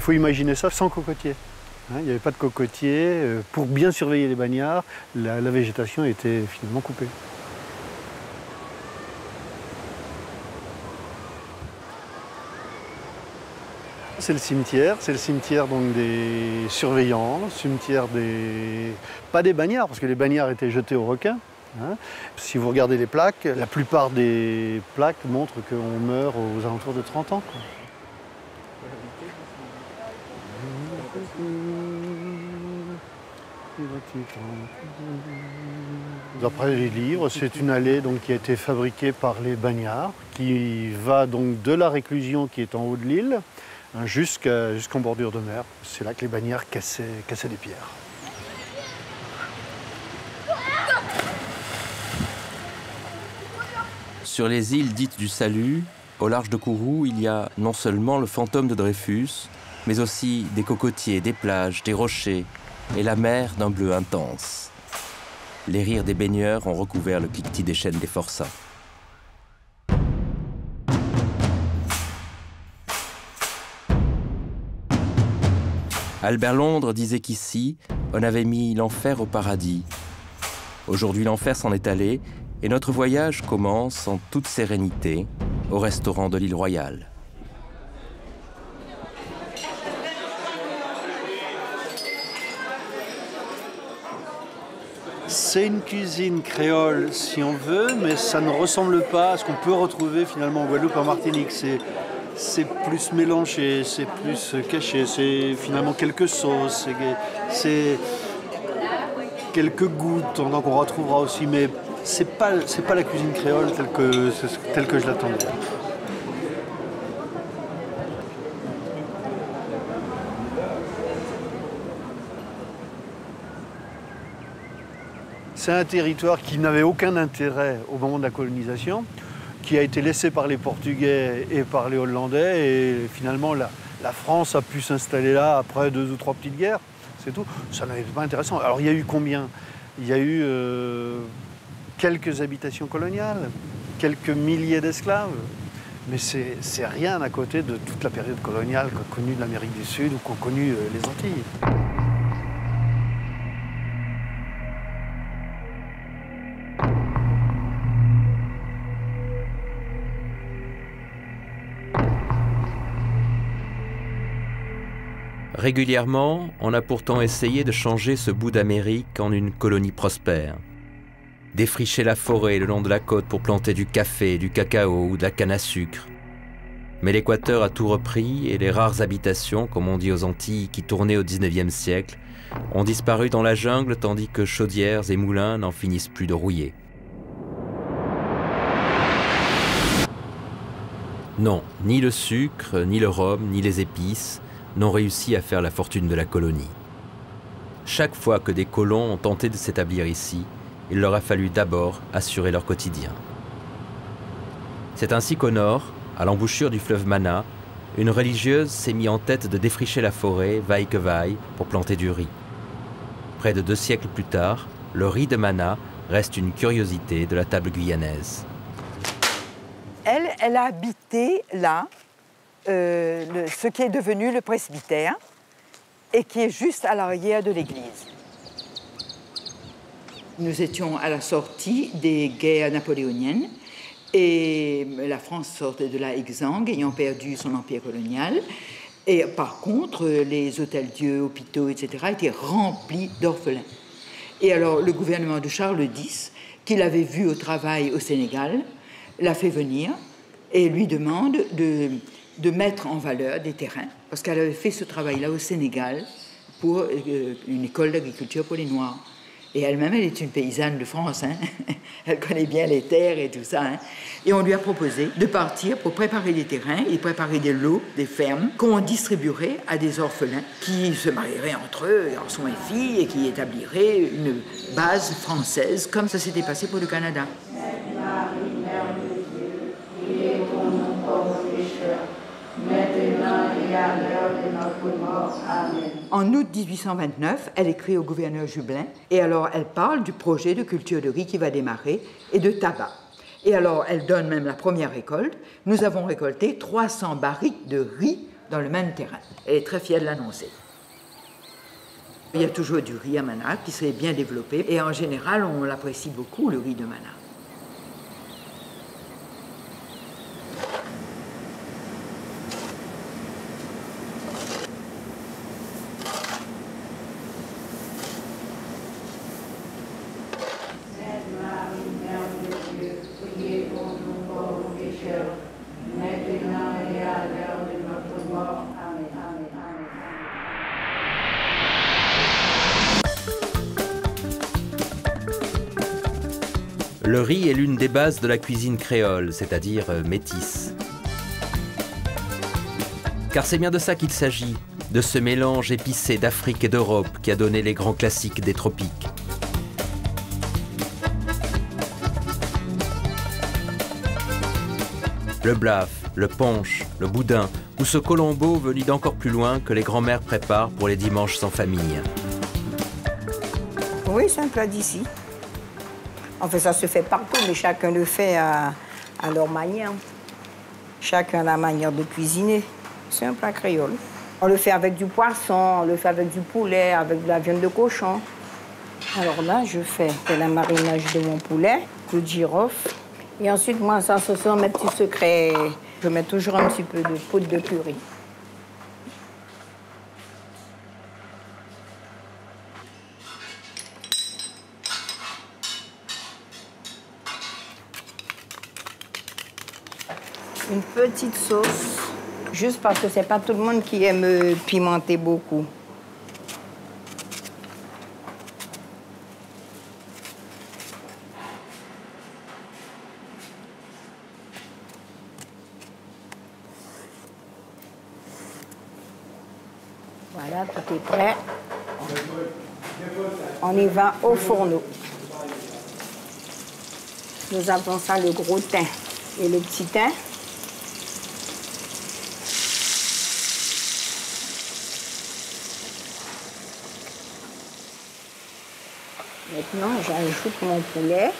Il faut imaginer ça sans cocotiers. Il n'y avait pas de cocotiers. Pour bien surveiller les bagnards, la végétation était finalement coupée. C'est le cimetière donc des surveillants, le cimetière des... pas des bagnards, parce que les bagnards étaient jetés aux requins. Si vous regardez les plaques, la plupart des plaques montrent qu'on meurt aux alentours de 30 ans. D'après les livres, c'est une allée donc, qui a été fabriquée par les bagnards, qui va donc de la réclusion qui est en haut de l'île jusqu'en bordure de mer. C'est là que les bagnards cassaient des pierres. Sur les îles dites du Salut, au large de Kourou, il y a non seulement le fantôme de Dreyfus, mais aussi des cocotiers, des plages, des rochers et la mer d'un bleu intense. Les rires des baigneurs ont recouvert le cliquetis des chaînes des forçats. Albert Londres disait qu'ici, on avait mis l'enfer au paradis. Aujourd'hui, l'enfer s'en est allé et notre voyage commence en toute sérénité au restaurant de l'île Royale. C'est une cuisine créole si on veut, mais ça ne ressemble pas à ce qu'on peut retrouver finalement en Guadeloupe et en Martinique. C'est plus mélangé, c'est plus caché, c'est finalement quelques sauces, c'est quelques gouttes qu'on retrouvera aussi, mais c'est pas la cuisine créole telle que je l'attendais. C'est un territoire qui n'avait aucun intérêt au moment de la colonisation, qui a été laissé par les Portugais et par les Hollandais, et finalement la France a pu s'installer là après 2 ou 3 petites guerres, c'est tout. Ça n'avait pas intéressant. Alors il y a eu combien? Il y a eu quelques habitations coloniales, quelques milliers d'esclaves, mais c'est rien à côté de toute la période coloniale qu'a connue l'Amérique du Sud ou qu'ont connue les Antilles. Régulièrement, on a pourtant essayé de changer ce bout d'Amérique en une colonie prospère. Défricher la forêt le long de la côte pour planter du café, du cacao ou de la canne à sucre. Mais l'Équateur a tout repris et les rares habitations, comme on dit aux Antilles, qui tournaient au XIXe siècle, ont disparu dans la jungle tandis que chaudières et moulins n'en finissent plus de rouiller. Non, ni le sucre, ni le rhum, ni les épices n'ont réussi à faire la fortune de la colonie. Chaque fois que des colons ont tenté de s'établir ici, il leur a fallu d'abord assurer leur quotidien. C'est ainsi qu'au nord, à l'embouchure du fleuve Mana, une religieuse s'est mise en tête de défricher la forêt, vaille que vaille, pour planter du riz. Près de 2 siècles plus tard, le riz de Mana reste une curiosité de la table guyanaise. Elle a habité là, ce qui est devenu le presbytère et qui est juste à l'arrière de l'église. Nous étions à la sortie des guerres napoléoniennes et la France sortait de là exsangue, ayant perdu son empire colonial. Et par contre, les hôtels-dieux, hôpitaux, etc. étaient remplis d'orphelins. Et alors, le gouvernement de Charles X, qui l'avait vu au travail au Sénégal, l'a fait venir et lui demande de mettre en valeur des terrains, parce qu'elle avait fait ce travail-là au Sénégal pour une école d'agriculture pour les Noirs. Et elle-même, elle est une paysanne de France, hein. Elle connaît bien les terres et tout ça. Hein. Et on lui a proposé de partir pour préparer des terrains et préparer des lots, des fermes, qu'on distribuerait à des orphelins qui se marieraient entre eux, garçons et filles, et qui établiraient une base française, comme ça s'était passé pour le Canada. En août 1829, elle écrit au gouverneur Jublin et alors elle parle du projet de culture de riz qui va démarrer et de tabac. Et alors elle donne même la première récolte. Nous avons récolté 300 barriques de riz dans le même terrain. Elle est très fière de l'annoncer. Il y a toujours du riz à Mana qui s'est bien développé et en général, on l'apprécie beaucoup, le riz de Mana. Le riz est l'une des bases de la cuisine créole, c'est-à-dire métisse. Car c'est bien de ça qu'il s'agit, de ce mélange épicé d'Afrique et d'Europe qui a donné les grands classiques des tropiques. Le blaf, le punch, le boudin ou ce colombo venu d'encore plus loin que les grands-mères préparent pour les dimanches sans famille. Oui, c'est un plat d'ici. En fait, ça se fait partout, mais chacun le fait à leur manière. Chacun a la manière de cuisiner. C'est un plat créole. On le fait avec du poisson, on le fait avec du poulet, avec de la viande de cochon. Alors là, je fais le marinage de mon poulet, clou de girofle. Et ensuite, moi, ça, c'est mes petits secrets. Je mets toujours un petit peu de poudre de curry. Une petite sauce, juste parce que c'est pas tout le monde qui aime pimenter beaucoup. Voilà, tout est prêt. On y va au fourneau. Nous appelons ça le gros thym et le petit thym. Maintenant, j'ajoute mon poulet.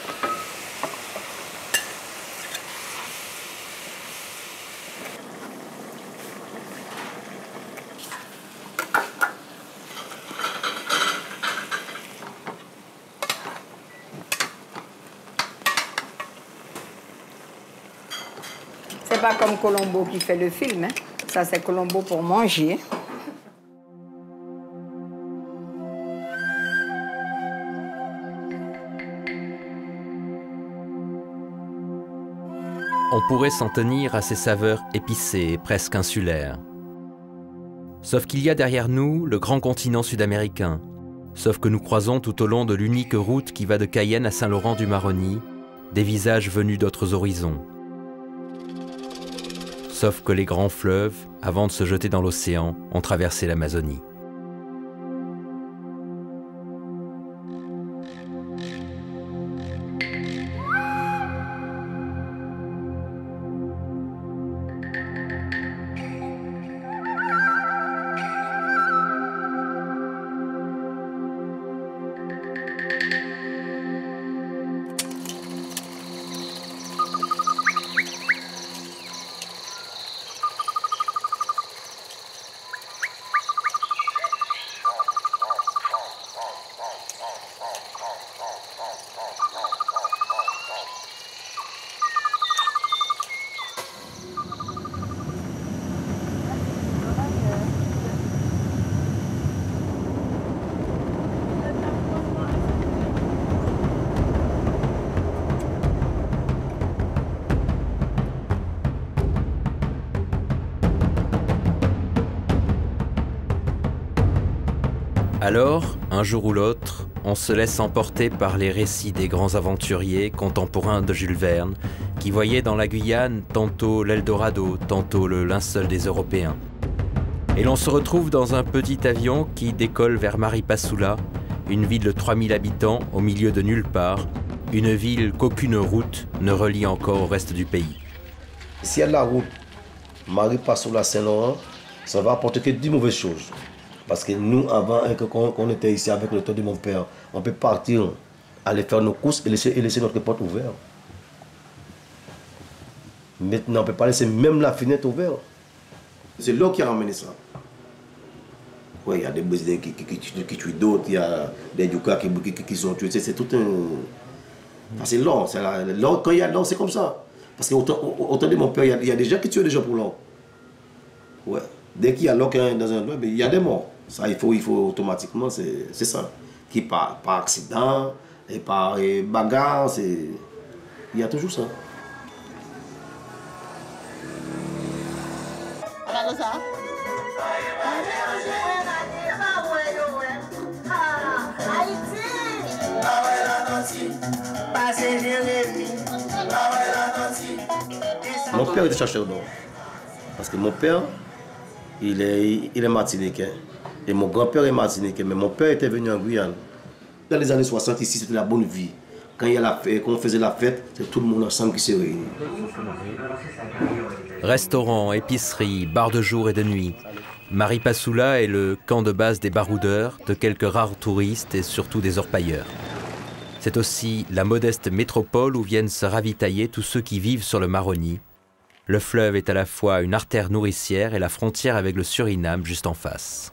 C'est pas comme Colombo qui fait le film, hein. Ça, c'est Colombo pour manger. On pourrait s'en tenir à ces saveurs épicées et presque insulaires. Sauf qu'il y a derrière nous le grand continent sud-américain. Sauf que nous croisons tout au long de l'unique route qui va de Cayenne à Saint-Laurent-du-Maroni des visages venus d'autres horizons. Sauf que les grands fleuves, avant de se jeter dans l'océan, ont traversé l'Amazonie. Alors, un jour ou l'autre, on se laisse emporter par les récits des grands aventuriers contemporains de Jules Verne, qui voyaient dans la Guyane tantôt l'Eldorado, tantôt le linceul des Européens. Et l'on se retrouve dans un petit avion qui décolle vers Maripasoula, une ville de 3000 habitants au milieu de nulle part, une ville qu'aucune route ne relie encore au reste du pays. S'il y a de la route Maripasoula-Saint-Laurent, ça va apporter que 10 mauvaises choses. Parce que nous, avant qu'on était ici avec le temps de mon père, on peut partir, aller faire nos courses et laisser notre porte ouverte. Maintenant, on ne peut pas laisser même la fenêtre ouverte. C'est l'eau qui a ramené ça. Oui, il y a des Brésiliens qui tuent d'autres, il y a des Yukas qui sont tués. C'est tout un... Enfin, c'est l'or. Quand il y a l'or, c'est comme ça. Parce que autant de mon père, il y a des gens qui tuent des gens pour l'or. Ouais. Dès qu'il y a l'or dans un endroit, il y a des morts. Ça, il faut automatiquement, c'est ça. Qui par accident, et par bagarre, il y a toujours ça. Mon père était chercheur d'or. Parce que mon père, il est martiniquais. Et mon grand-père est martiniquais. Mais mon père était venu en Guyane. Dans les années 60, ici, c'était la bonne vie. Quand on faisait la fête, c'est tout le monde ensemble qui se réunit. Restaurants, épiceries, bars de jour et de nuit. Maripasoula est le camp de base des baroudeurs, de quelques rares touristes et surtout des orpailleurs. C'est aussi la modeste métropole où viennent se ravitailler tous ceux qui vivent sur le Maroni. Le fleuve est à la fois une artère nourricière et la frontière avec le Suriname juste en face.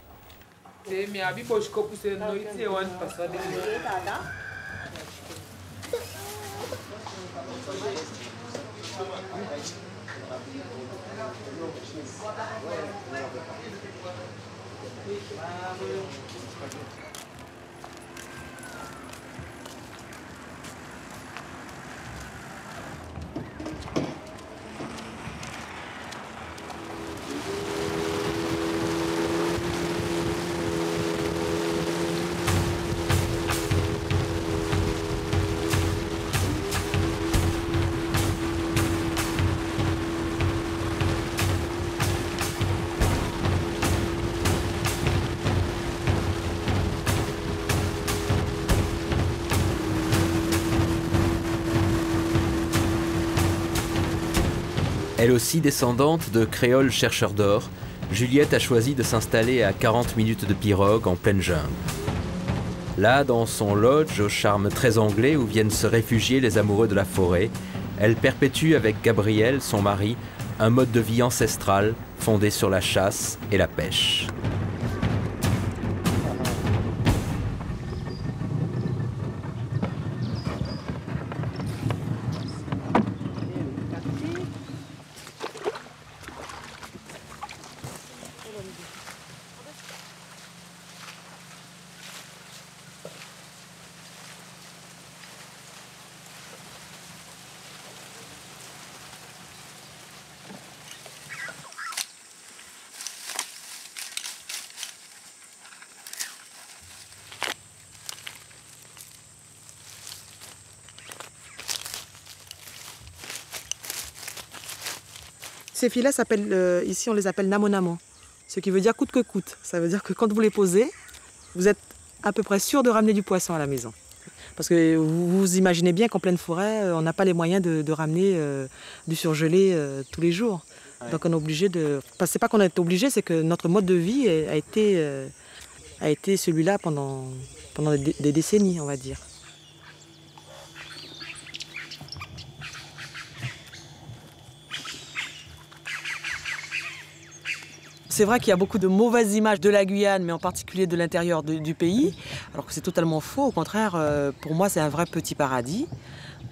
Elle aussi descendante de créoles chercheurs d'or, Juliette a choisi de s'installer à 40 minutes de pirogue en pleine jungle. Là, dans son lodge au charme très anglais où viennent se réfugier les amoureux de la forêt, elle perpétue avec Gabriel, son mari, un mode de vie ancestral fondé sur la chasse et la pêche. Ces filets s'appellent, ici on les appelle namo-namo, ce qui veut dire coûte que coûte. Ça veut dire que quand vous les posez, vous êtes à peu près sûr de ramener du poisson à la maison. Parce que vous imaginez bien qu'en pleine forêt, on n'a pas les moyens de ramener du surgelé tous les jours. Ouais. Donc on est obligé de... Enfin, c'est pas qu'on est obligé, c'est que notre mode de vie a été celui-là pendant des décennies, on va dire. C'est vrai qu'il y a beaucoup de mauvaises images de la Guyane, mais en particulier de l'intérieur du pays, alors que c'est totalement faux. Au contraire, pour moi, c'est un vrai petit paradis,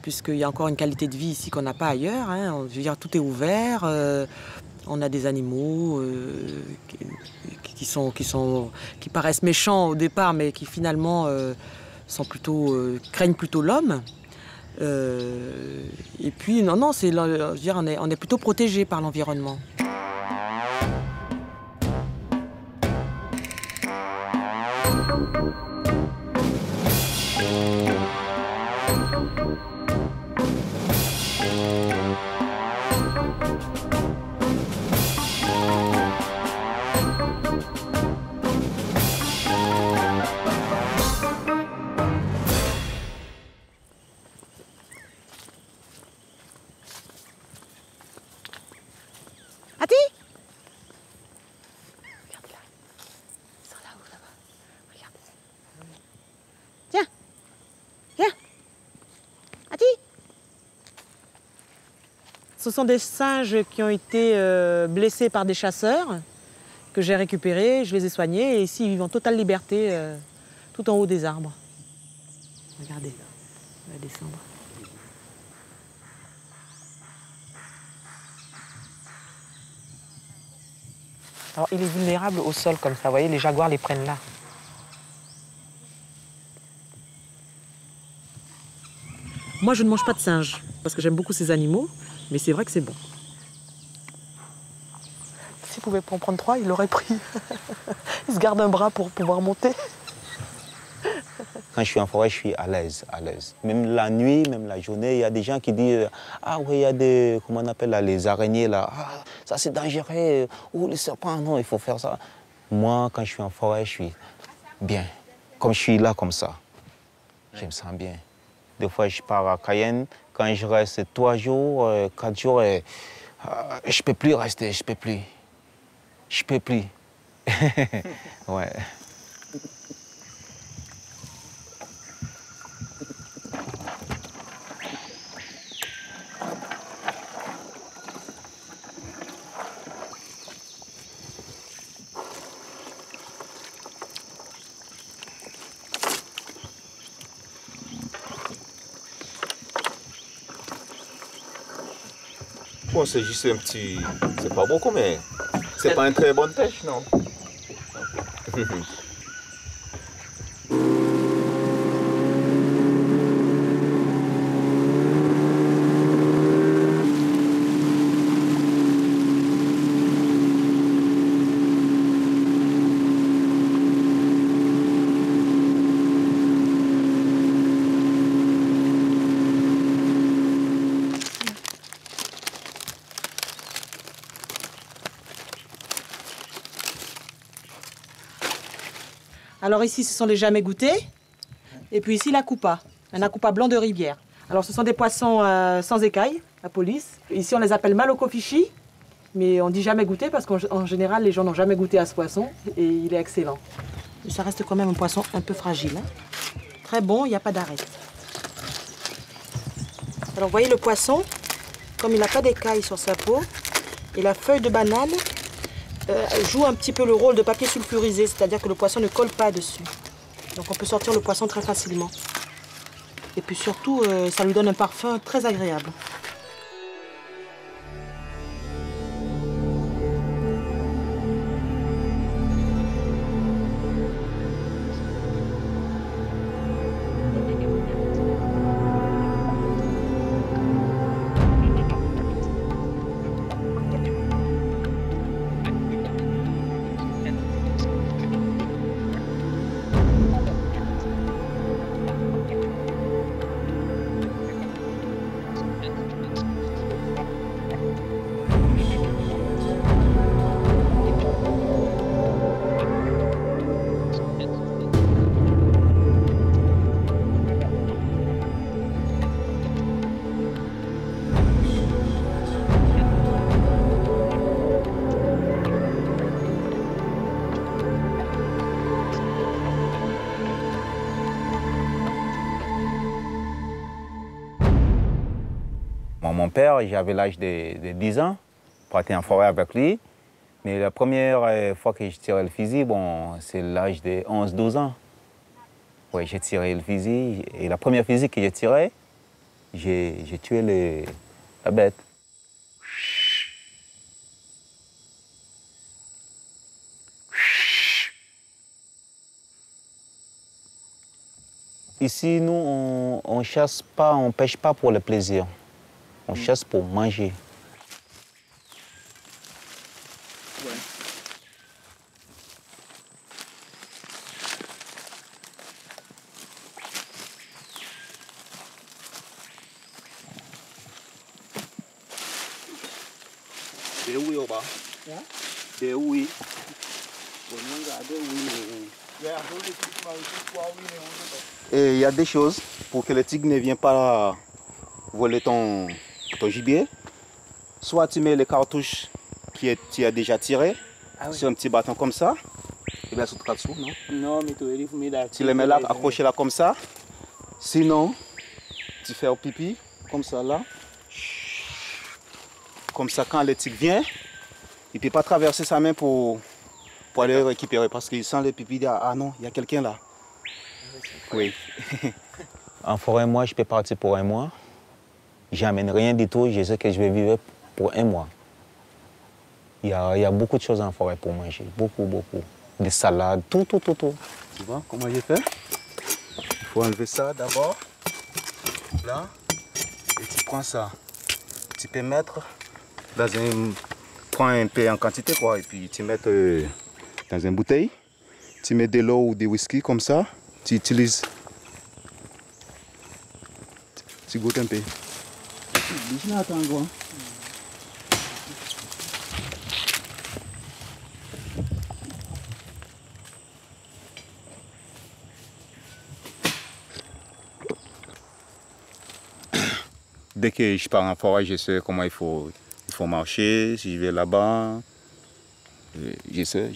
puisqu'il y a encore une qualité de vie ici qu'on n'a pas ailleurs. Hein. Je veux dire, tout est ouvert, on a des animaux qui paraissent méchants au départ, mais qui finalement craignent plutôt l'homme. Et puis, non, je veux dire, on est plutôt protégé par l'environnement. ce sont des singes qui ont été blessés par des chasseurs, que j'ai récupérés, je les ai soignés, et ici ils vivent en totale liberté, tout en haut des arbres. Regardez, on va descendre. Alors il est vulnérable au sol comme ça, vous voyez, les jaguars les prennent là. Moi je ne mange pas de singe, parce que j'aime beaucoup ces animaux, mais c'est vrai que c'est bon. S'il pouvait en prendre 3, il l'aurait pris. Il se garde un bras pour pouvoir monter. Quand je suis en forêt, je suis à l'aise, à l'aise. Même la nuit, même la journée, il y a des gens qui disent « Ah oui, il y a des, comment on appelle là, les araignées là, ah, ça c'est dangereux, ou les serpents, non, il faut faire ça. » Moi, quand je suis en forêt, je suis bien. Comme je suis là, comme ça, je me sens bien. Des fois, je pars à Cayenne, quand je reste 3 jours, 4 jours, je ne peux plus rester, je ne peux plus. Je ne peux plus. Ouais. Bon, c'est juste un petit... C'est pas beaucoup, mais c'est pas une très bonne pêche, non? Alors ici, ce sont les jamais goûtés. Et puis ici, la coupa, un acoupa blanc de rivière. Alors ce sont des poissons sans écailles, la police. Ici, on les appelle malocofichi, mais on dit jamais goûté parce qu'en général, les gens n'ont jamais goûté à ce poisson et il est excellent. Mais ça reste quand même un poisson un peu fragile. Hein. Très bon, il n'y a pas d'arête. Alors vous voyez le poisson, comme il n'a pas d'écailles sur sa peau, et la feuille de banane joue un petit peu le rôle de papier sulfurisé, c'est-à-dire que le poisson ne colle pas dessus. Donc on peut sortir le poisson très facilement. Et puis surtout, ça lui donne un parfum très agréable. Mon père, j'avais l'âge de 10 ans, partais en forêt avec lui. Mais la première fois que je tirais le fusil, bon, c'est l'âge de 11-12 ans. Ouais, j'ai tiré le fusil. Et la première fusil que j'ai tiré, j'ai tué la bête. Ici, nous, on chasse pas, on pêche pas pour le plaisir. On chasse pour manger. Ouais. Des oui au bas. Des oui. Et il y a des choses pour que le tigre ne vienne pas voler ton gibier. Soit tu mets les cartouches que tu as déjà tirées sur un petit bâton comme ça. Et bien, sur le dessous, non? Non, mais tu les mets là, accroché là comme ça. Sinon, tu fais au pipi, comme ça là. Comme ça, quand le tigre vient, il ne peut pas traverser sa main pour aller récupérer parce qu'il sent les pipis, il dit ah non, il y a quelqu'un là. Oui. En forêt, moi, je peux partir pour un mois. J'amène rien du tout, je sais que je vais vivre pour un mois. Il y a beaucoup de choses en forêt pour manger, beaucoup. Des salades, tout. Tu vois comment j'ai fait? Il faut enlever ça d'abord. Là. Et tu prends ça. Tu peux mettre dans un... Prends un peu en quantité quoi. Et puis tu mets dans une bouteille. Tu mets de l'eau ou du whisky comme ça. Tu utilises. Tu goûtes un peu. Dès que je pars en forêt, je sais comment il faut marcher. Si je vais là-bas, je sais.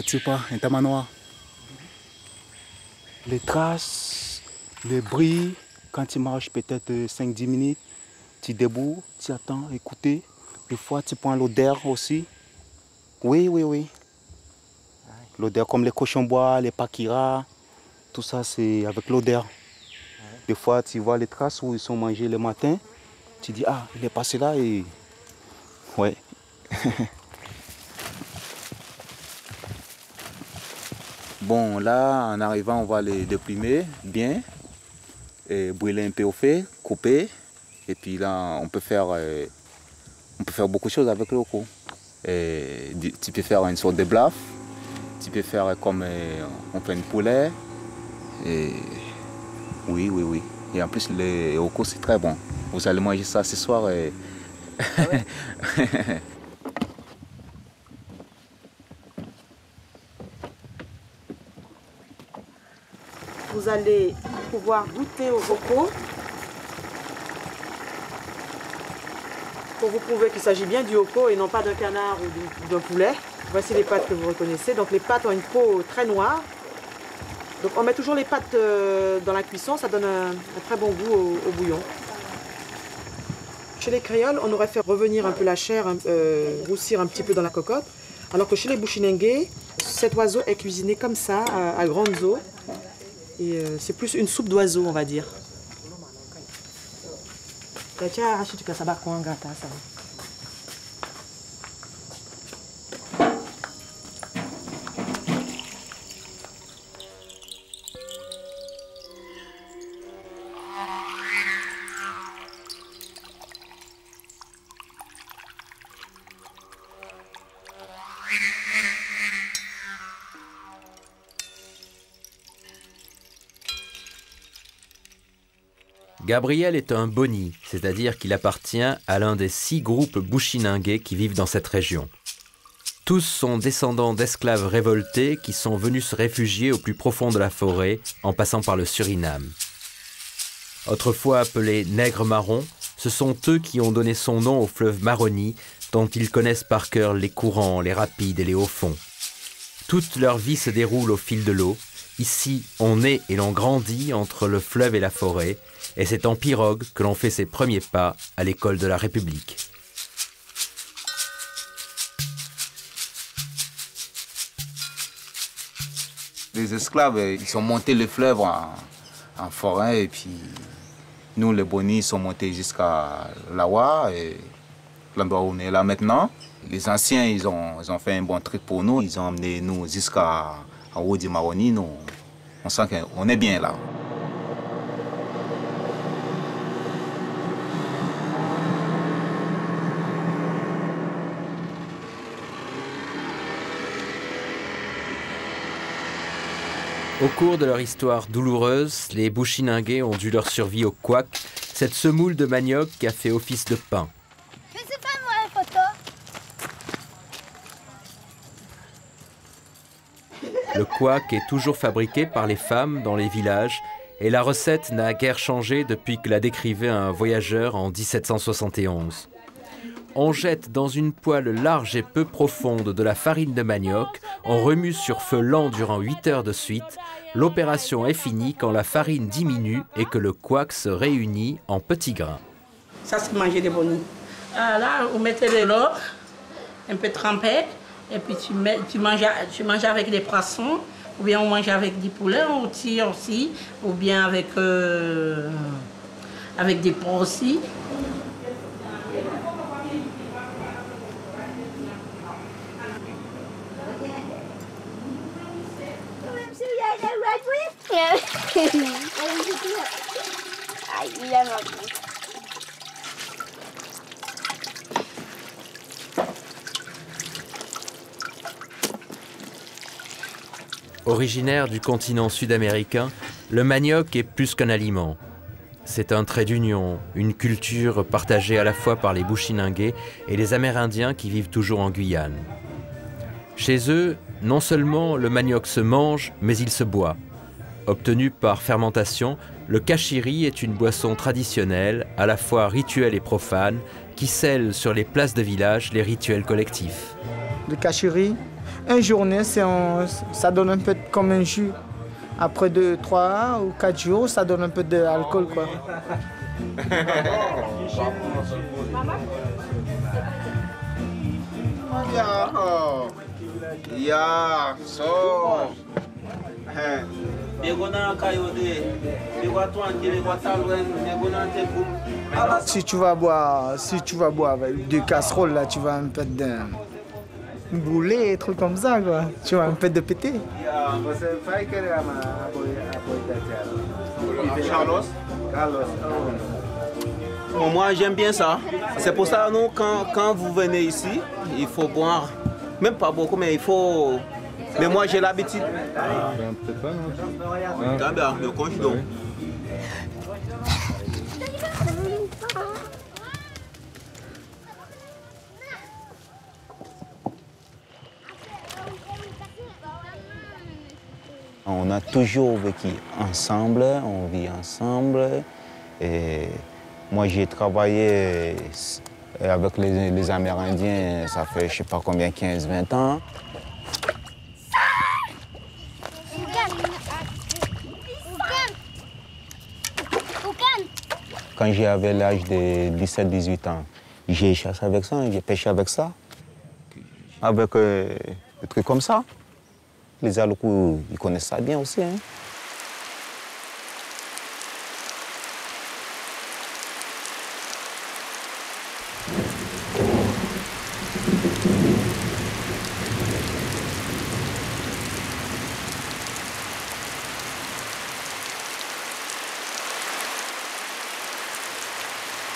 Tu pas, un tamanoir. Les traces, les bruits, quand tu marches peut-être 5-10 minutes, tu debout, tu attends, écouter. Des fois, tu prends l'odeur aussi. Oui. L'odeur comme les cochons bois, les pakiras, tout ça c'est avec l'odeur. Des fois tu vois les traces où ils sont mangés le matin, tu dis ah il est passé là et... Ouais. Bon là en arrivant on va les déprimer bien, et brûler un peu au feu, couper, et puis là on peut faire beaucoup de choses avec le coup. Tu peux faire une sorte de blaf. Tu peux faire comme on fait une poulet. Et... Oui. Et en plus, le hoko, c'est très bon. Vous allez manger ça ce soir. Et... Ah ouais. Vous allez pouvoir goûter au hoko pour vous prouver qu'il s'agit bien du hoko et non pas d'un canard ou d'un poulet. Voici les pâtes que vous reconnaissez. Donc les pâtes ont une peau très noire. Donc on met toujours les pâtes dans la cuisson, ça donne un très bon goût au bouillon. Chez les créoles, on aurait fait revenir un peu la chair, roussir un petit peu dans la cocotte. Alors que chez les Bushinengue, cet oiseau est cuisiné comme ça, à grandes eaux. Et c'est plus une soupe d'oiseau, on va dire. Gabriel est un boni, c'est-à-dire qu'il appartient à l'un des 6 groupes Bushinengue qui vivent dans cette région. Tous sont descendants d'esclaves révoltés qui sont venus se réfugier au plus profond de la forêt en passant par le Suriname. Autrefois appelés nègres marrons, ce sont eux qui ont donné son nom au fleuve Maroni, dont ils connaissent par cœur les courants, les rapides et les hauts fonds. Toute leur vie se déroule au fil de l'eau. Ici, on naît et l'on grandit entre le fleuve et la forêt, et c'est en pirogue que l'on fait ses premiers pas à l'école de la République. Les esclaves, ils sont montés le fleuve en forêt, et puis nous, les bonis, sont montés jusqu'à Lawa, et l'endroit où on est là maintenant. Les anciens, ils ont fait un bon truc pour nous. Ils ont emmené nous jusqu'à haut du Maroni. Nous, on sent qu'on est bien là. Au cours de leur histoire douloureuse, les Bushinengue ont dû leur survie au couac, cette semoule de manioc qui a fait office de pain. Je sais pas moi, une photo. Le couac est toujours fabriqué par les femmes dans les villages et la recette n'a guère changé depuis que la décrivait un voyageur en 1771. On jette dans une poêle large et peu profonde de la farine de manioc, On remue sur feu lent durant 8 heures de suite. L'opération est finie quand la farine diminue et que le couac se réunit en petits grains. Ça, c'est manger des bonus. Ah, là, vous mettez de l'eau, un peu trempé, et puis tu manges avec des poissons, ou bien on mange avec du poulet, on tire aussi, ou bien avec des porcs aussi. Originaire du continent sud-américain, le manioc est plus qu'un aliment. C'est un trait d'union, une culture partagée à la fois par les Bushinengués et les Amérindiens qui vivent toujours en Guyane. Chez eux, non seulement le manioc se mange, mais il se boit. Obtenu par fermentation, le kachiri est une boisson traditionnelle, à la fois rituelle et profane, qui scelle sur les places de village les rituels collectifs. Le kachiri, une journée, ça donne un peu comme un jus. Après 2, 3 ou 4 jours, ça donne un peu d'alcool, quoi. Si tu vas boire avec deux casseroles, là, tu vas un peu d'un boulet, trucs comme ça, quoi. Tu vas un peu de péter. Bon, moi j'aime bien ça. C'est pour ça nous quand vous venez ici, il faut boire. Même pas beaucoup, mais il faut. Mais moi j'ai l'habitude. Peut-être pas, non? Ah bien, le conche donc. On a toujours vécu ensemble, on vit ensemble. Et moi, j'ai travaillé avec les Amérindiens, ça fait je sais pas combien, 15-20 ans. Quand j'avais l'âge de 17-18 ans, j'ai chassé avec ça, j'ai pêché avec ça. Avec des trucs comme ça. Les Aloukou, ils connaissent ça bien aussi. Hein.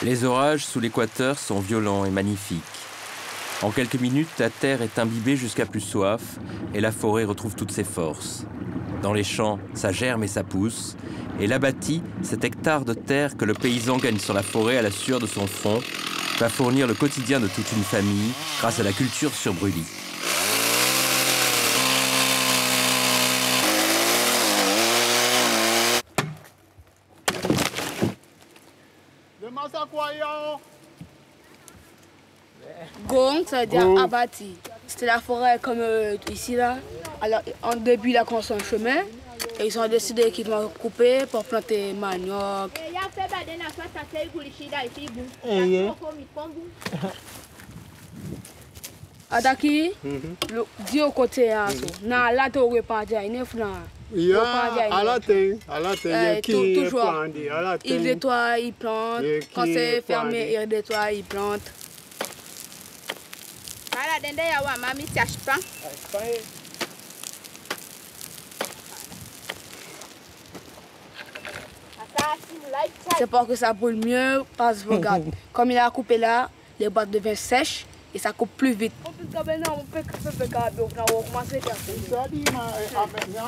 Les orages sous l'équateur sont violents et magnifiques. En quelques minutes, la terre est imbibée jusqu'à plus soif et la forêt retrouve toutes ses forces. Dans les champs, ça germe et ça pousse. Et l'abbati, cet hectare de terre que le paysan gagne sur la forêt à la sueur de son front, va fournir le quotidien de toute une famille grâce à la culture sur brûlis. Gong, ça veut dire abattu. C'était la forêt comme ici là. Alors, en début, ils ont construit un chemin et ils ont décidé qu'ils vont couper pour planter manioc. Adaki, dis au côté, na là tu aurais pas dit, il est franc. Toujours. Il nettoie, il plante. Quand c'est fermé, il nettoie, il plante. C'est pour que ça brûle mieux, parce que regarde, comme il a coupé là, les boîtes deviennent sèches et ça coupe plus vite.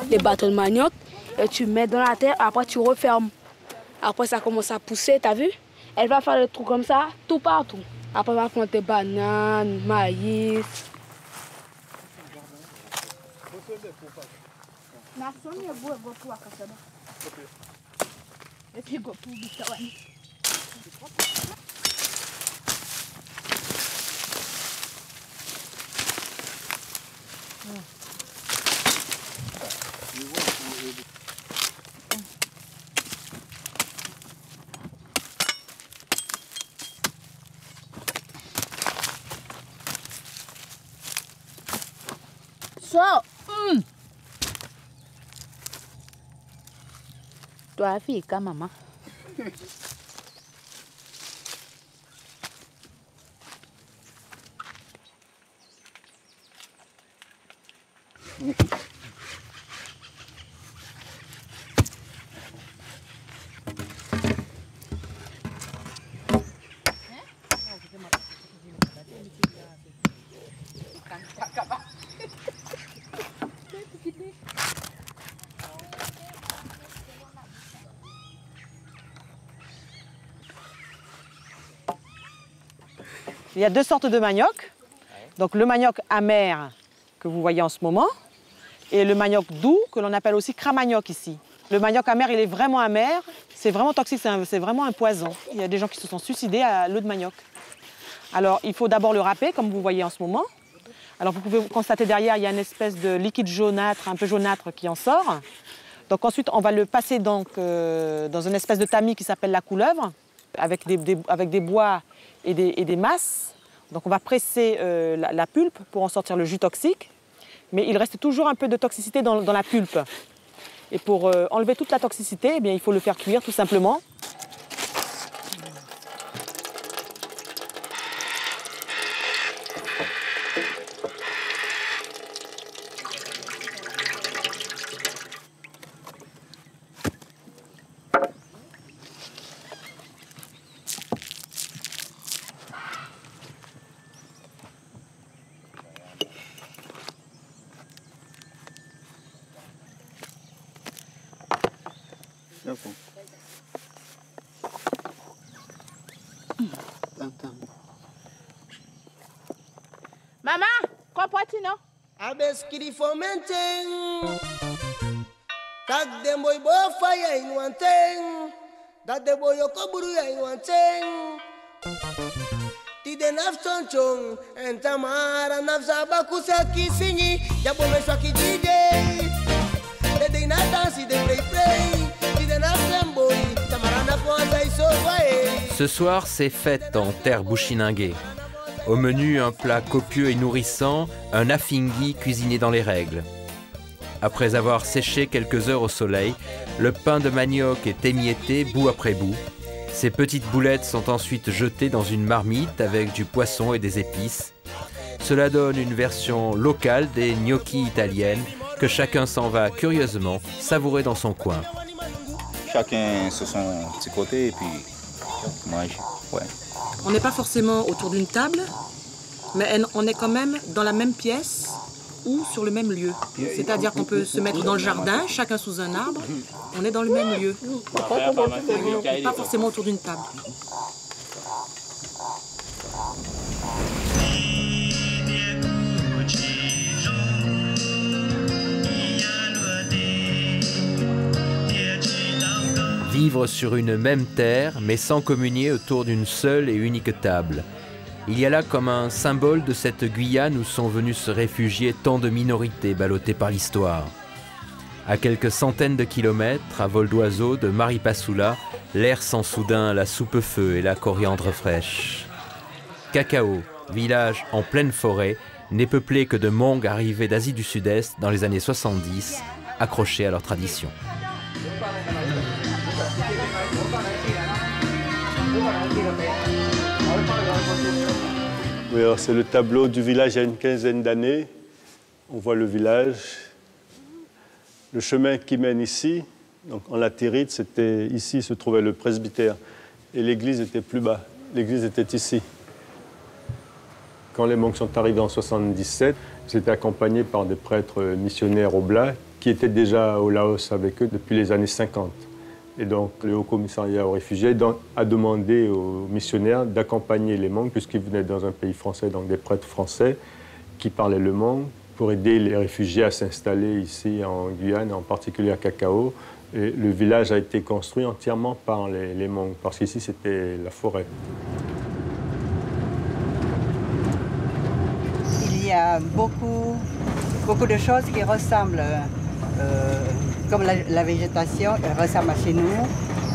Les bâtons de manioc, et tu mets dans la terre, après tu refermes. Après ça commence à pousser, t'as vu? Elle va faire des trous comme ça, tout partout. Après, on va planter bananes, maïs. ça. Toi, fille, quand maman. Il y a deux sortes de manioc. Donc le manioc amer que vous voyez en ce moment et le manioc doux que l'on appelle aussi cramanioc ici. Le manioc amer, il est vraiment amer, c'est vraiment toxique, c'est vraiment un poison. Il y a des gens qui se sont suicidés à l'eau de manioc. Alors il faut d'abord le râper comme vous voyez en ce moment. Alors vous pouvez constater derrière, il y a une espèce de liquide jaunâtre, un peu jaunâtre qui en sort. Donc ensuite on va le passer donc, dans une espèce de tamis qui s'appelle la couleuvre avec des bois et des masses. Donc on va presser la pulpe pour en sortir le jus toxique, mais il reste toujours un peu de toxicité dans la pulpe. Et pour enlever toute la toxicité, eh bien, il faut le faire cuire tout simplement. Maman, comporte non? Abeskiri fomenting. Tak de boy bo fire in one thing. Dat de boy okoburu in one thing. Ti de nafson chong en tamara nafsa bakusa kisinyi. Ya bo me swaki DJ. De na dansi de play. Ti de nafson boy tamara na kwanza iso wae. Ce soir, c'est fête en terre bushinengue. Au menu, un plat copieux et nourrissant, un afingi cuisiné dans les règles. Après avoir séché quelques heures au soleil, le pain de manioc est émietté bout après bout. Ces petites boulettes sont ensuite jetées dans une marmite avec du poisson et des épices. Cela donne une version locale des gnocchis italiennes que chacun s'en va curieusement savourer dans son coin. Chacun sur son petit côté et puis mange. Ouais. On n'est pas forcément autour d'une table, mais on est quand même dans la même pièce ou sur le même lieu. C'est-à-dire qu'on peut se mettre dans le jardin, chacun sous un arbre, on est dans le même lieu. Pas forcément autour d'une table. Vivre sur une même terre, mais sans communier autour d'une seule et unique table. Il y a là comme un symbole de cette Guyane où sont venus se réfugier tant de minorités ballottées par l'histoire. À quelques centaines de kilomètres, à vol d'oiseau de Maripasoula, l'air sent soudain la soupe-feu et la coriandre fraîche. Cacao, village en pleine forêt, n'est peuplé que de Hmongs arrivés d'Asie du Sud-Est dans les années 70, accrochés à leur tradition. Oui, alors c'est le tableau du village il y a une quinzaine d'années. On voit le village. Le chemin qui mène ici, donc en latérite, c'était ici se trouvait le presbytère. Et l'église était plus bas. L'église était ici. Quand les Hmongs sont arrivés en 77, ils étaient accompagnés par des prêtres missionnaires oblats qui étaient déjà au Laos avec eux depuis les années 50. Et donc, le Haut Commissariat aux réfugiés a demandé aux missionnaires d'accompagner les Hmongs, puisqu'ils venaient dans un pays français, donc des prêtres français qui parlaient le Hmong, pour aider les réfugiés à s'installer ici en Guyane, en particulier à Cacao. Et le village a été construit entièrement par les Hmongs, parce qu'ici, c'était la forêt. Il y a beaucoup de choses qui ressemblent. Comme la végétation ressemble à chez nous,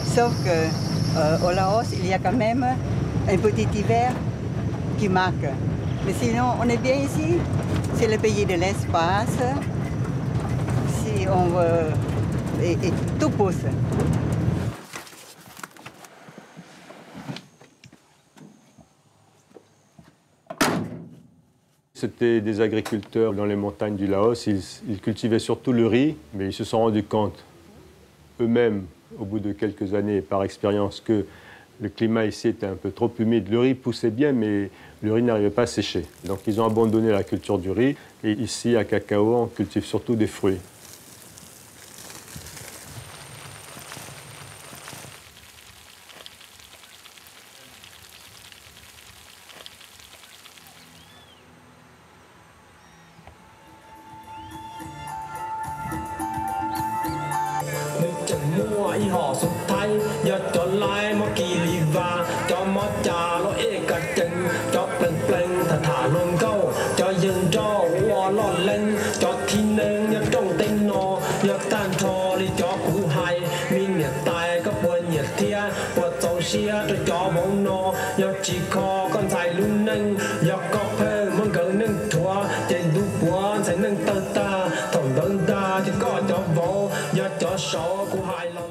sauf qu'au Laos, il y a quand même un petit hiver qui marque. Mais sinon, on est bien ici. c'est le pays de l'espace. Si on veut, et tout pousse. C'était des agriculteurs dans les montagnes du Laos. Ils cultivaient surtout le riz, mais ils se sont rendus compte eux-mêmes, au bout de quelques années, par expérience, que le climat ici était un peu trop humide. Le riz poussait bien, mais le riz n'arrivait pas à sécher. Donc ils ont abandonné la culture du riz. Et ici, à Cacao, on cultive surtout des fruits.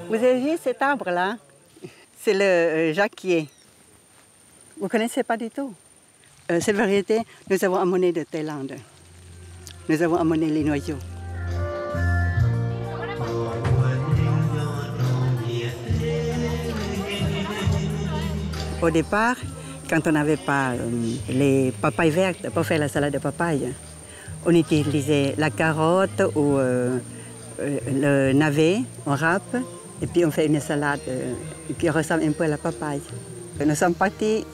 Vous avez vu cet arbre-là? C'est le jacquier. Vous ne connaissez pas du tout? Cette variété, nous avons amené de Thaïlande. Nous avons amené les noyaux. Au départ, quand on n'avait pas les papayes vertes pour faire la salade de papaye, on utilisait la carotte ou le navet, on râpe, et puis on fait une salade qui ressemble un peu à la papaye. Nous sommes partis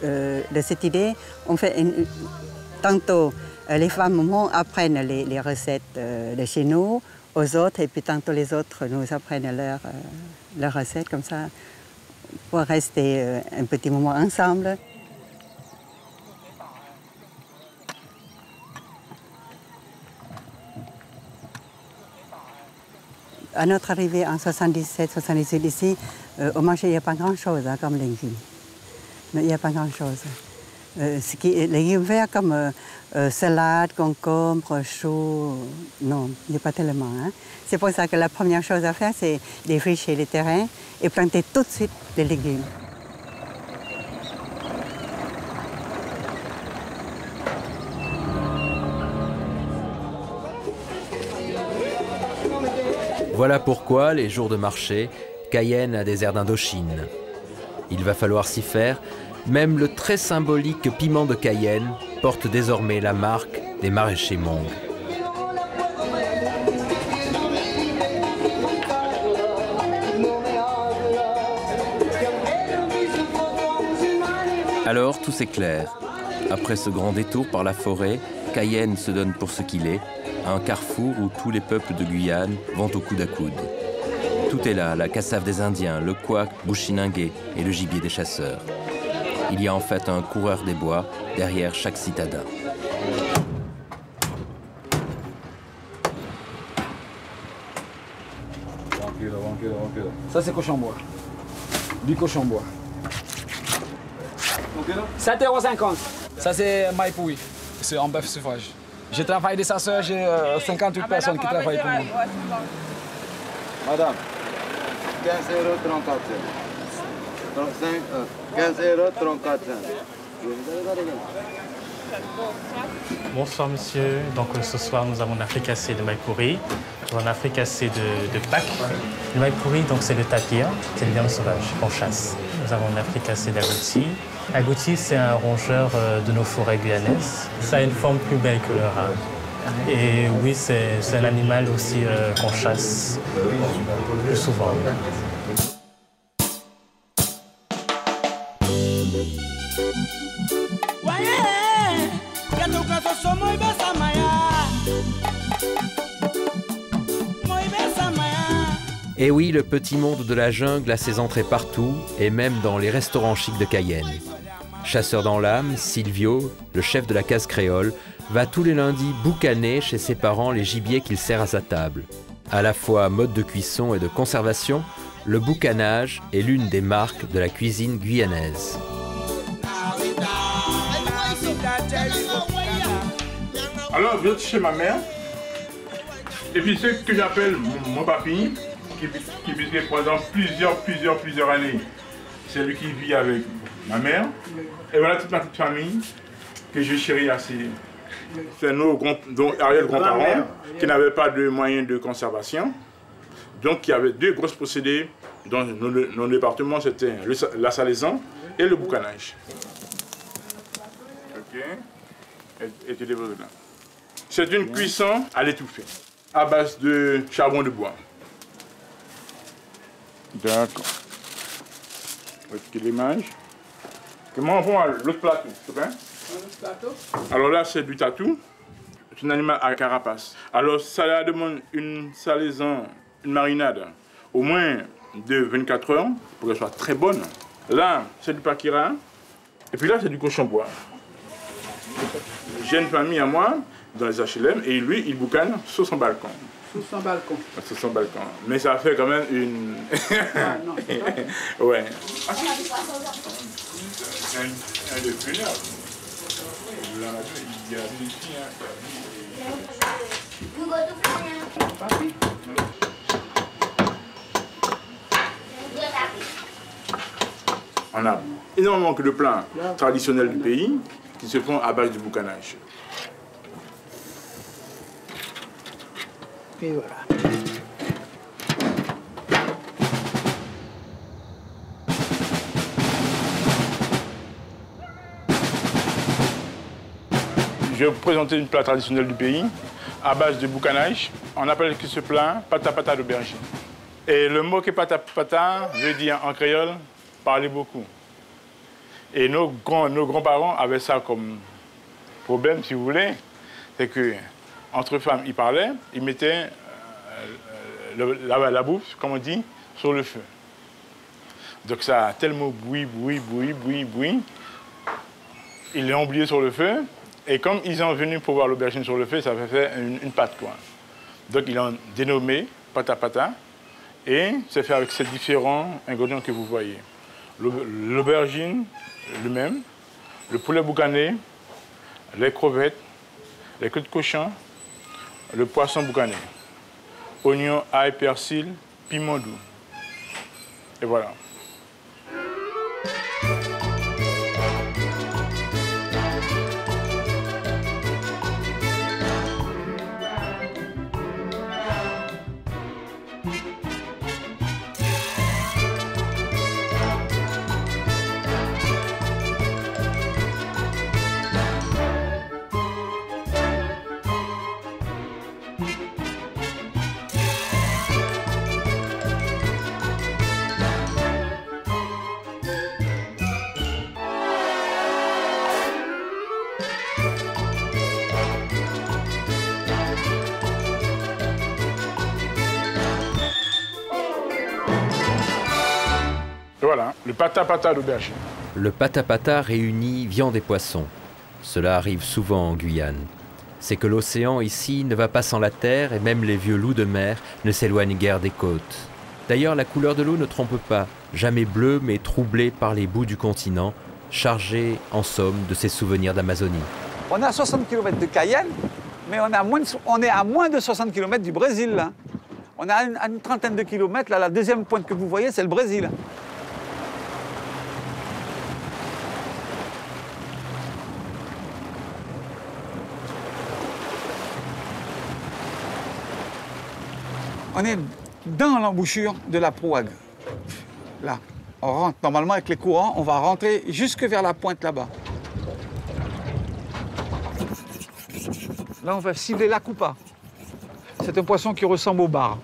de cette idée. On fait tantôt les femmes apprennent les recettes de chez nous aux autres, et puis tantôt les autres nous apprennent leurs recettes, comme ça, pour rester un petit moment ensemble. À notre arrivée en 77-78 ici, au marché, il n'y a pas grand-chose comme légumes. Il n'y a pas grand-chose. Les légumes verts comme salade, concombre, choux, non, il n'y a pas tellement. Hein. C'est pour ça que la première chose à faire, c'est défricher les terrains et planter tout de suite les légumes. Voilà pourquoi, les jours de marché, Cayenne a des airs d'Indochine. Il va falloir s'y faire, même le très symbolique piment de Cayenne porte désormais la marque des maraîchers Hmong. Alors tout s'éclaire. Après ce grand détour par la forêt, Cayenne se donne pour ce qu'il est, un carrefour où tous les peuples de Guyane vont au coude à coude. Tout est là, la cassave des Indiens, le couac bushiningué et le gibier des chasseurs. Il y a en fait un coureur des bois derrière chaque citadin. Ça c'est cochon bois. Du cochon bois. 7,50 €. Ça c'est maïpoui. C'est en bœuf sauvage. Je travaille de sa soeur, j'ai 58 personnes qui travaillent pour moi. Madame, 15,34 €. 15,34 €. Bonsoir monsieur, donc ce soir nous avons un fricassé de maïpouri, un fricassé de Pâques. Le maïpouri donc c'est le tapir, c'est le viande sauvage qu'on chasse. Nous avons un fricassé d'agouti. Agouti c'est un rongeur de nos forêts guyanaises. Ça a une forme plus belle que le rat. Et oui, c'est un animal aussi qu'on chasse plus souvent. Et oui, le petit monde de la jungle a ses entrées partout, et même dans les restaurants chics de Cayenne. Chasseur dans l'âme, Silvio, le chef de la case créole, va tous les lundis boucaner chez ses parents les gibiers qu'il sert à sa table. À la fois mode de cuisson et de conservation, le boucanage est l'une des marques de la cuisine guyanaise. Alors, je suis chez ma mère. Et puis, ce que j'appelle mon papy, qui vit pendant plusieurs années. C'est lui qui vit avec ma mère. Et voilà toute ma petite famille que je chéris assez. C'est nos arrière-grands-parents qui n'avaient pas de moyens de conservation. Donc, il y avait deux grosses procédés dans nos départements, c'était la salaison et le boucanage. Ok. Et tu déposes là. C'est une cuisson à l'étouffée, à base de charbon de bois. D'accord. Ok, l'image. Comment on voit l'autre plateau, tu vois? L'autre plateau. Alors là, c'est du tatou. C'est un animal à carapace. Alors ça demande une salaison, une marinade, au moins de 24 heures pour qu'elle soit très bonne. Là, c'est du pakira. Et puis là, c'est du cochon bois. J'ai une famille à moi dans les HLM et lui, il boucane sur son balcon. Sur son balcon. Sur son balcon. Mais ça fait quand même une... Ah, non, c'est pas... Ouais. C'est un de funèbre. Il y a des filles, On a énormément de plats traditionnels du pays qui se font à base du boucanage. Et voilà. Je vais vous présenter une plat traditionnel du pays à base de boucanage. On appelle ce plat pata pata d'aubergine. Et le mot que pata pata veut dire en créole parler beaucoup. Et nos grands-parents avaient ça comme problème, si vous voulez, c'est que entre femmes, ils parlaient, ils mettaient la bouffe, comme on dit, sur le feu. Donc ça a tellement bouilli. Ils l'ont oublié sur le feu. Et comme ils sont venus pour voir l'aubergine sur le feu, ça fait faire une pâte, quoi. Donc ils l'ont dénommé pata pata. Et c'est fait avec ces différents ingrédients que vous voyez. L'aubergine lui-même, le poulet boucané, les crevettes, les queues de cochon, le poisson boucané, oignon, ail, persil, piment doux. Et voilà. Voilà, le pata pata d'aubergine. Le pata pata réunit viande et poisson. Cela arrive souvent en Guyane. C'est que l'océan ici ne va pas sans la terre et même les vieux loups de mer ne s'éloignent guère des côtes. D'ailleurs, la couleur de l'eau ne trompe pas, jamais bleue mais troublée par les bouts du continent, chargée en somme de ses souvenirs d'Amazonie. On est à 60 km de Cayenne, mais on est à moins de 60 km du Brésil. Là. On est à une trentaine de kilomètres, là, la deuxième pointe que vous voyez, c'est le Brésil. On est dans l'embouchure de la Prouague. Là, on rentre. Normalement, avec les courants, on va rentrer jusque vers la pointe là-bas. Là, on va cibler la coupa. C'est un poisson qui ressemble au bar.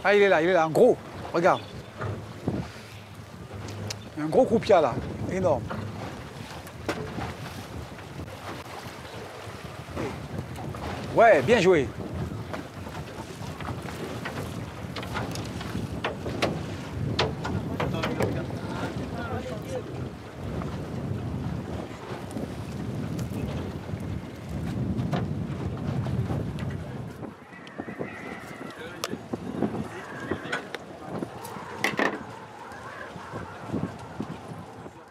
Ah, il est là, un gros. Regarde. Un gros croupia là, énorme. Ouais, bien joué.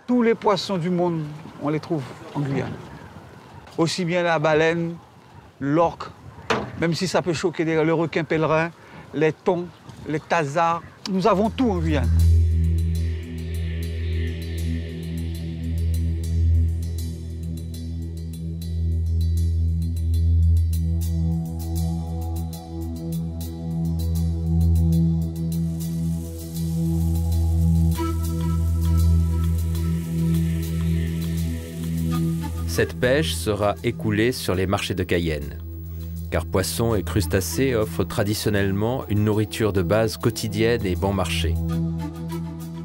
Tous les poissons du monde, on les trouve en Guyane. aussi bien la baleine, l'orque, même si ça peut choquer le requin pèlerin, les thons, les thasards. Nous avons tout en Guyane. Cette pêche sera écoulée sur les marchés de Cayenne, car poissons et crustacés offrent traditionnellement une nourriture de base quotidienne et bon marché.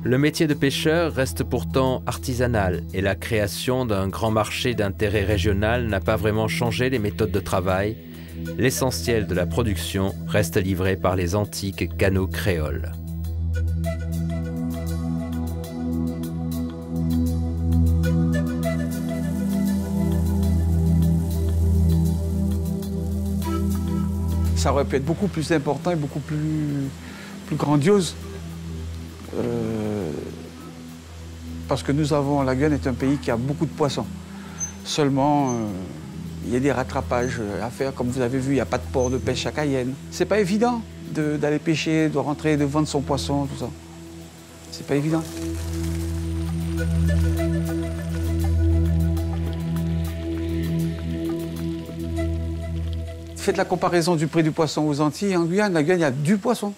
Le métier de pêcheur reste pourtant artisanal et la création d'un grand marché d'intérêt régional n'a pas vraiment changé les méthodes de travail. L'essentiel de la production reste livré par les antiques canaux créoles. Ça aurait pu être beaucoup plus important et beaucoup plus grandiose. Parce que la Guyane est un pays qui a beaucoup de poissons. Seulement, il y a des rattrapages à faire. Comme vous avez vu, il n'y a pas de port de pêche à Cayenne. C'est pas évident d'aller pêcher, de rentrer, de vendre son poisson, tout ça. C'est pas évident. Faites la comparaison du prix du poisson aux Antilles. En Guyane, la Guyane, il y a du poisson.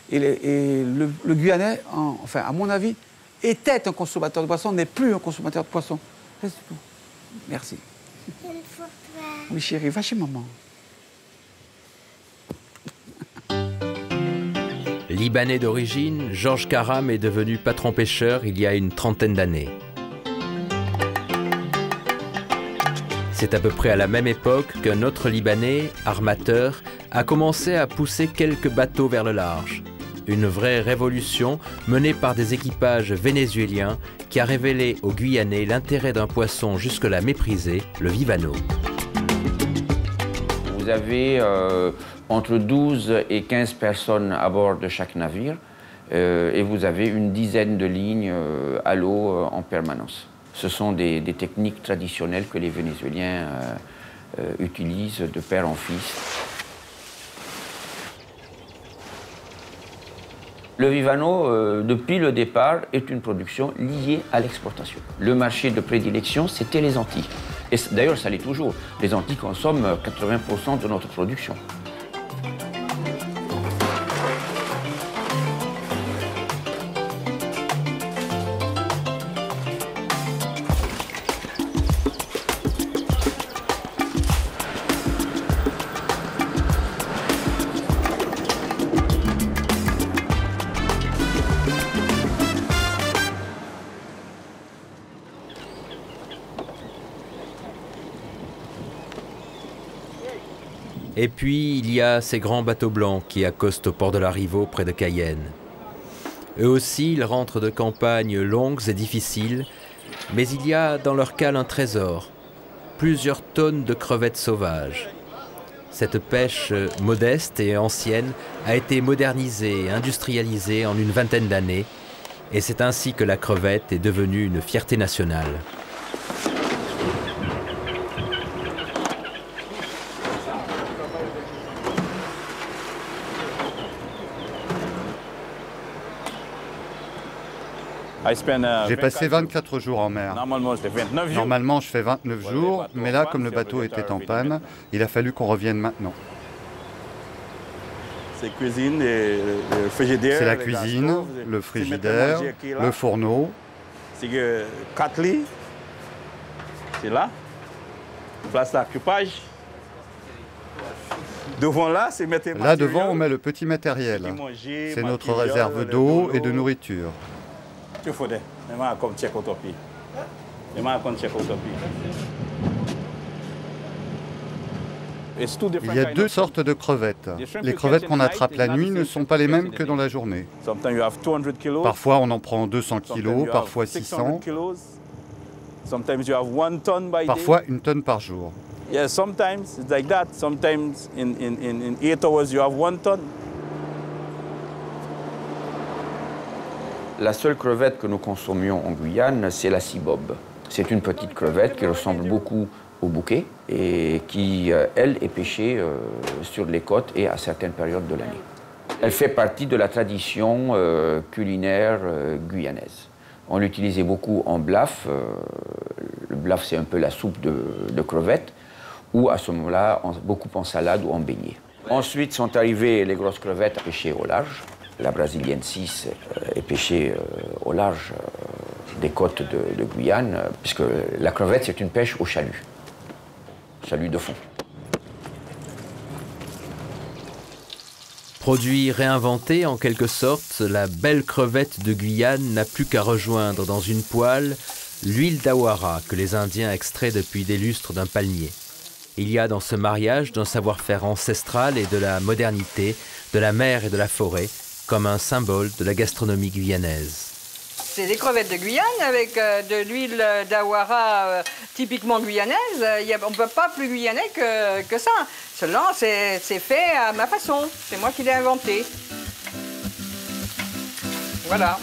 Et le Guyanais, enfin, à mon avis, était un consommateur de poisson, n'est plus un consommateur de poisson. Merci. Oui, chérie, va chez maman. Libanais d'origine, Georges Karam est devenu patron pêcheur il y a une trentaine d'années. C'est à peu près à la même époque qu'un autre Libanais, armateur, a commencé à pousser quelques bateaux vers le large. Une vraie révolution menée par des équipages vénézuéliens qui a révélé aux Guyanais l'intérêt d'un poisson jusque-là méprisé, le vivano. Vous avez entre 12 et 15 personnes à bord de chaque navire et vous avez une dizaine de lignes à l'eau en permanence. Ce sont des techniques traditionnelles que les Vénézuéliens utilisent de père en fils. Le vivano, depuis le départ, est une production liée à l'exportation. Le marché de prédilection, c'était les Antilles. Et d'ailleurs, ça l'est toujours. Les Antilles consomment 80% de notre production. Et puis, il y a ces grands bateaux blancs qui accostent au port de la Rivaux près de Cayenne. Eux aussi, ils rentrent de campagnes longues et difficiles, mais il y a dans leur cale un trésor, plusieurs tonnes de crevettes sauvages. Cette pêche modeste et ancienne a été modernisée et industrialisée en une vingtaine d'années, et c'est ainsi que la crevette est devenue une fierté nationale. J'ai passé 24 jours en mer. Normalement, je fais 29 jours, mais là, comme le bateau était en panne, il a fallu qu'on revienne maintenant. C'est la cuisine, le frigidaire, le fourneau. C'est 4 lits. C'est là. Place d'occupage. Devant là, c'est mettre les Là devant, on met le petit matériel. C'est notre réserve d'eau et de nourriture. Il y a deux sortes de crevettes. Les crevettes qu'on attrape la nuit ne sont pas les mêmes que dans la journée. Parfois on en prend 200 kilos, parfois 600, parfois 1 tonne par jour. La seule crevette que nous consommions en Guyane, c'est la cibobe. C'est une petite crevette qui ressemble beaucoup au bouquet et qui, elle, est pêchée sur les côtes et à certaines périodes de l'année. Elle fait partie de la tradition culinaire guyanaise. On l'utilisait beaucoup en blaf. Le blaf, c'est un peu la soupe de crevettes, ou à ce moment-là, beaucoup en salade ou en beignet. Ensuite sont arrivées les grosses crevettes pêchées au large. La brésilienne 6 est pêchée au large des côtes de Guyane, puisque la crevette, c'est une pêche au chalut de fond. Produit réinventé en quelque sorte, la belle crevette de Guyane n'a plus qu'à rejoindre dans une poêle l'huile d'awara que les Indiens extraient depuis des lustres d'un palmier. Il y a dans ce mariage d'un savoir-faire ancestral et de la modernité, de la mer et de la forêt, comme un symbole de la gastronomie guyanaise. C'est des crevettes de Guyane avec de l'huile d'awara typiquement guyanaise. On ne peut pas plus guyanais que ça. Seulement, c'est fait à ma façon. C'est moi qui l'ai inventé. Voilà.